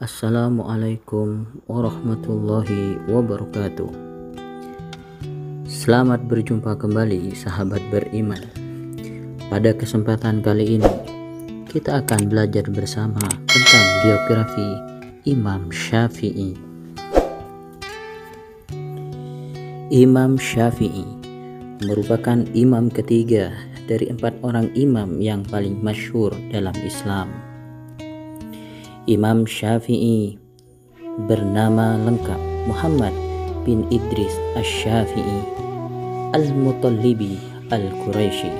Assalamualaikum warahmatullahi wabarakatuh. Selamat berjumpa kembali sahabat beriman. Pada kesempatan kali ini kita akan belajar bersama tentang biografi Imam Syafi'i. Imam Syafi'i merupakan imam ketiga dari 4 orang imam yang paling masyhur dalam Islam. Imam Syafi'i bernama lengkap Muhammad bin Idris Asy-Syafi'i Al-Muttalibi Al-Quraisy.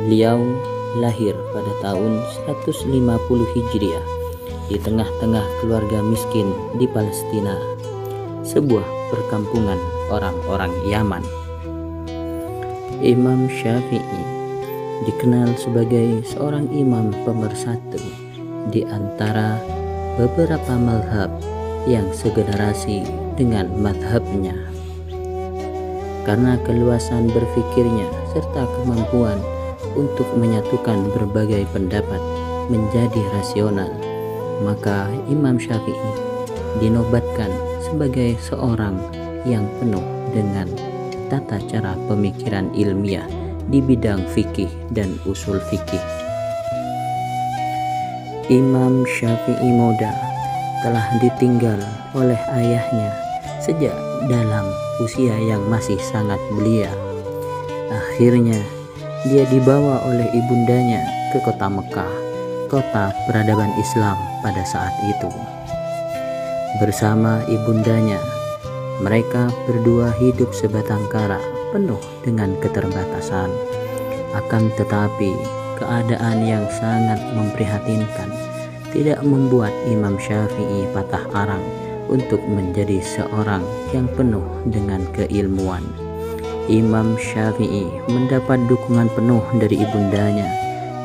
Beliau lahir pada tahun 150 Hijriah di tengah-tengah keluarga miskin di Palestina, sebuah perkampungan orang-orang Yaman. Imam Syafi'i dikenal sebagai seorang imam pemersatu di antara beberapa mazhab yang segenerasi dengan mazhabnya. Karena keluasan berfikirnya serta kemampuan untuk menyatukan berbagai pendapat menjadi rasional, maka Imam Syafi'i dinobatkan sebagai seorang yang penuh dengan tata cara pemikiran ilmiah di bidang fikih dan usul fikih. Imam Syafi'i muda telah ditinggal oleh ayahnya sejak dalam usia yang masih sangat belia. Akhirnya dia dibawa oleh ibundanya ke kota Mekah, kota peradaban Islam pada saat itu. Bersama ibundanya, mereka berdua hidup sebatang kara penuh dengan keterbatasan. Akan tetapi keadaan yang sangat memprihatinkan tidak membuat Imam Syafi'i patah arang untuk menjadi seorang yang penuh dengan keilmuan. Imam Syafi'i mendapat dukungan penuh dari ibundanya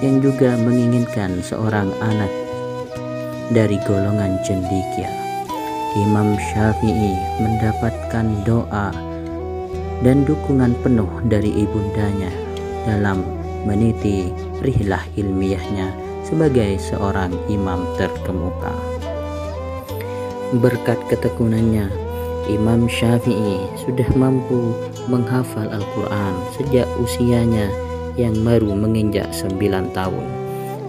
yang juga menginginkan seorang anak dari golongan cendekia. Imam Syafi'i mendapatkan doa dan dukungan penuh dari ibundanya dalam meniti rihlah ilmiahnya sebagai seorang imam terkemuka. Berkat ketekunannya, Imam Syafi'i sudah mampu menghafal Al-Quran sejak usianya yang baru menginjak 9 tahun.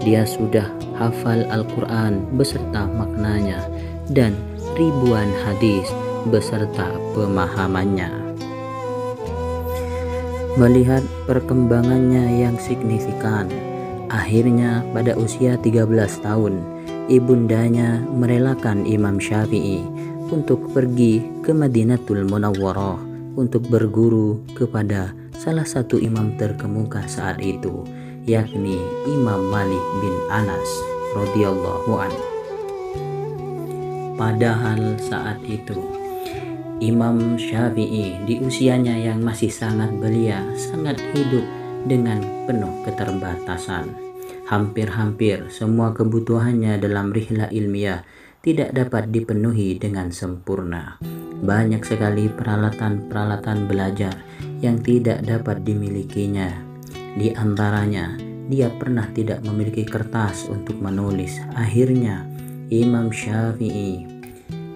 Dia sudah hafal Al-Quran beserta maknanya dan ribuan hadis beserta pemahamannya. Melihat perkembangannya yang signifikan, akhirnya pada usia 13 tahun, ibundanya merelakan Imam Syafi'i untuk pergi ke Madinatul Munawwarah untuk berguru kepada salah satu imam terkemuka saat itu, yakni Imam Malik bin Anas radhiyallahu anhu. Padahal saat itu Imam Syafi'i di usianya yang masih sangat belia sangat hidup dengan penuh keterbatasan. Hampir-hampir semua kebutuhannya dalam rihlah ilmiah tidak dapat dipenuhi dengan sempurna. Banyak sekali peralatan-peralatan belajar yang tidak dapat dimilikinya. Di antaranya, dia pernah tidak memiliki kertas untuk menulis. Akhirnya, Imam Syafi'i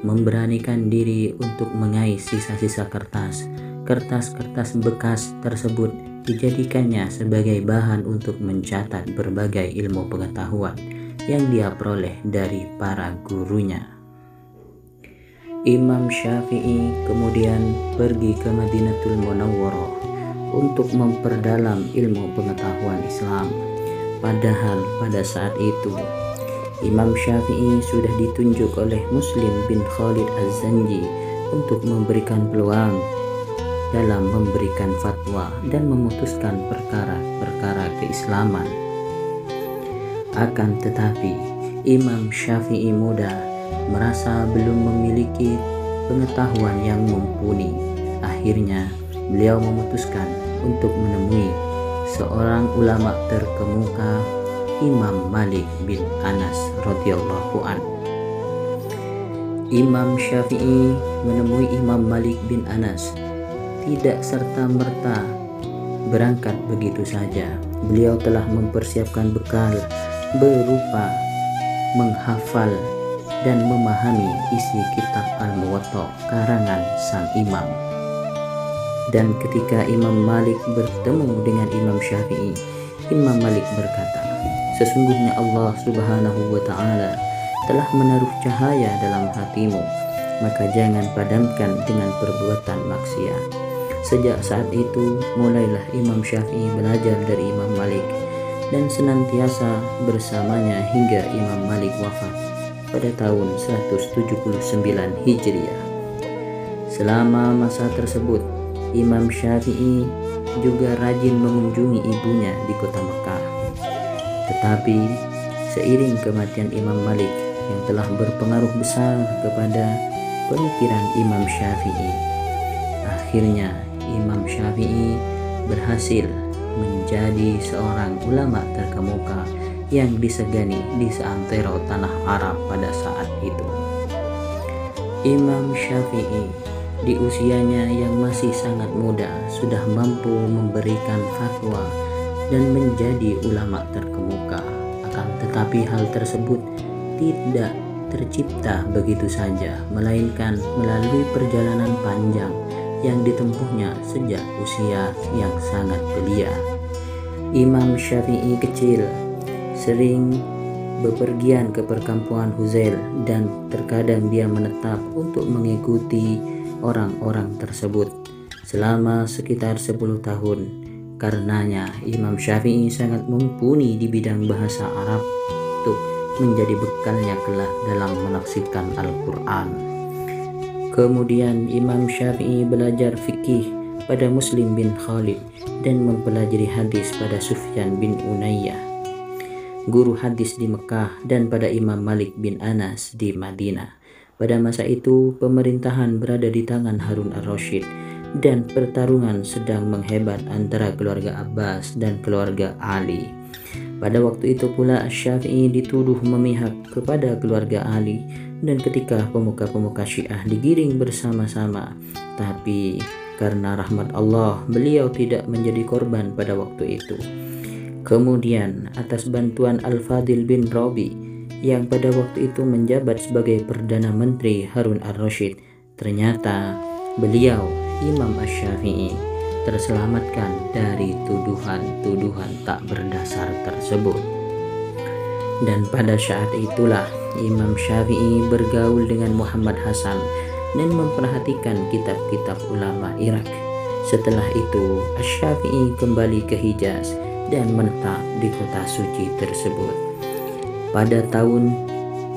memberanikan diri untuk mengais sisa-sisa kertas. Kertas-kertas bekas tersebut dijadikannya sebagai bahan untuk mencatat berbagai ilmu pengetahuan yang dia peroleh dari para gurunya. Imam Syafi'i kemudian pergi ke Madinatul Munawwarah untuk memperdalam ilmu pengetahuan Islam. Padahal pada saat itu Imam Syafi'i sudah ditunjuk oleh Muslim bin Khalid Az-Zanji untuk memberikan peluang dalam memberikan fatwa dan memutuskan perkara-perkara keislaman. Akan tetapi Imam Syafi'i muda merasa belum memiliki pengetahuan yang mumpuni. Akhirnya beliau memutuskan untuk menemui seorang ulama terkemuka, Imam Malik bin Anas radhiyallahu anhu. Imam Syafi'i menemui Imam Malik bin Anas tidak serta-merta berangkat begitu saja. Beliau telah mempersiapkan bekal berupa menghafal dan memahami isi kitab Al-Muwatta karangan sang imam. Dan ketika Imam Malik bertemu dengan Imam Syafi'i, Imam Malik berkata, "Sesungguhnya Allah Subhanahu wa Ta'ala telah menaruh cahaya dalam hatimu, maka jangan padamkan dengan perbuatan maksiat." Sejak saat itu mulailah Imam Syafi'i belajar dari Imam Malik dan senantiasa bersamanya hingga Imam Malik wafat pada tahun 179 Hijriah. Selama masa tersebut, Imam Syafi'i juga rajin mengunjungi ibunya di kota Mekah. Tetapi seiring kematian Imam Malik yang telah berpengaruh besar kepada pemikiran Imam Syafi'i, akhirnya Imam Syafi'i berhasil menjadi seorang ulama terkemuka yang disegani di seantero tanah Arab pada saat itu. Imam Syafi'i di usianya yang masih sangat muda sudah mampu memberikan fatwa dan menjadi ulama terkemuka. Akan tetapi hal tersebut tidak tercipta begitu saja, melainkan melalui perjalanan panjang yang ditempuhnya sejak usia yang sangat belia. Imam Syafi'i kecil sering bepergian ke perkampungan Huzail dan terkadang dia menetap untuk mengikuti orang-orang tersebut selama sekitar 10 tahun. Karenanya Imam Syafi'i sangat mumpuni di bidang bahasa Arab untuk menjadi bekalnya kelak dalam menafsirkan Al-Quran. Kemudian Imam Syafi'i belajar fikih pada Muslim bin Khalid dan mempelajari hadis pada Sufyan bin Unayyah, guru hadis di Mekah, dan pada Imam Malik bin Anas di Madinah. Pada masa itu pemerintahan berada di tangan Harun ar-Rasyid dan pertarungan sedang menghebat antara keluarga Abbas dan keluarga Ali. Pada waktu itu pula Syafi'i dituduh memihak kepada keluarga Ali, dan ketika pemuka-pemuka Syiah digiring bersama-sama, tapi karena rahmat Allah beliau tidak menjadi korban pada waktu itu. Kemudian atas bantuan Al-Fadil bin Rabi yang pada waktu itu menjabat sebagai Perdana Menteri Harun ar-Rasyid, ternyata beliau Imam Asy-Syafi'i terselamatkan dari tuduhan-tuduhan tak berdasar tersebut. Dan pada saat itulah Imam Syafi'i bergaul dengan Muhammad Hasan dan memperhatikan kitab-kitab ulama Irak. Setelah itu Asy-Syafi'i kembali ke Hijaz dan menetap di kota suci tersebut. Pada tahun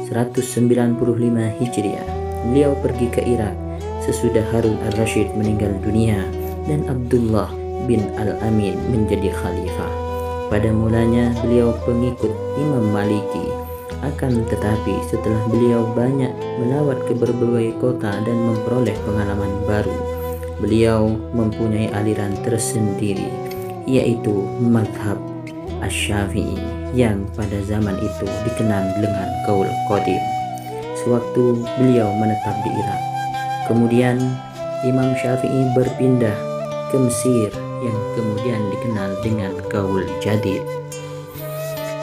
195 Hijriah, beliau pergi ke Irak sesudah Harun ar-Rasyid meninggal dunia dan Abdullah bin Al-Amin menjadi khalifah. Pada mulanya beliau pengikut Imam Maliki, akan tetapi setelah beliau banyak melawat ke berbagai kota dan memperoleh pengalaman baru, beliau mempunyai aliran tersendiri, yaitu mazhab Asy-Syafi'i yang pada zaman itu dikenal dengan Qaul Qadim sewaktu beliau menetap di Irak. Kemudian Imam Syafi'i berpindah ke Mesir yang kemudian dikenal dengan Qaul Jadid.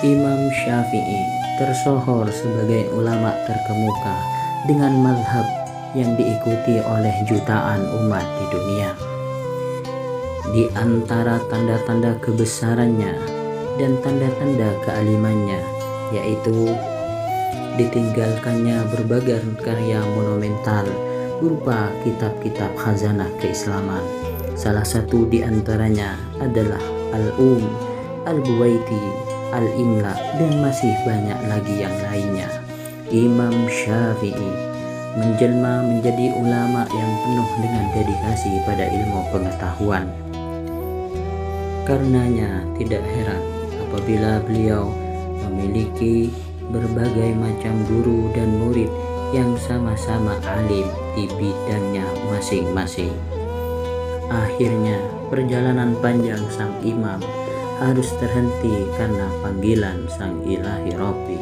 Imam Syafi'i tersohor sebagai ulama terkemuka dengan mazhab yang diikuti oleh jutaan umat di dunia. Di antara tanda-tanda kebesarannya dan tanda-tanda kealimannya yaitu ditinggalkannya berbagai karya monumental berupa kitab-kitab khazanah keislaman. Salah satu di antaranya adalah Al-Um, Al-Buwaiti, Al-Imla, dan masih banyak lagi yang lainnya. Imam Syafi'i menjelma menjadi ulama yang penuh dengan dedikasi pada ilmu pengetahuan. Karenanya tidak heran apabila beliau memiliki berbagai macam guru dan murid yang sama-sama alim di bidangnya masing-masing. Akhirnya perjalanan panjang sang imam harus terhenti karena panggilan sang ilahi Rabbi.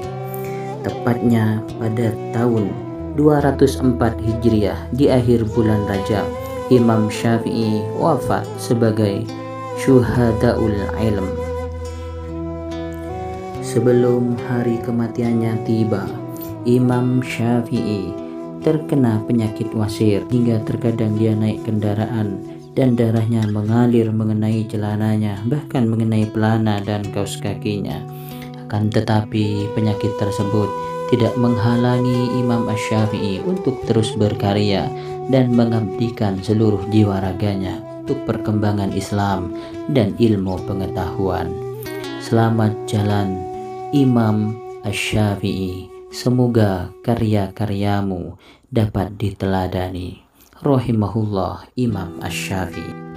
Tepatnya pada tahun 204 Hijriah di akhir bulan Rajab, Imam Syafi'i wafat sebagai syuhadaul ilm. Sebelum hari kematiannya tiba, Imam Syafi'i terkena penyakit wasir hingga terkadang dia naik kendaraan dan darahnya mengalir mengenai celananya, bahkan mengenai pelana dan kaos kakinya. Akan tetapi penyakit tersebut tidak menghalangi Imam Asy-Syafi'i untuk terus berkarya dan mengabdikan seluruh jiwa raganya untuk perkembangan Islam dan ilmu pengetahuan. Selamat jalan Imam Asy-Syafi'i. Semoga karya-karyamu dapat diteladani. Rahimahullah Imam Asy-Syafi'i.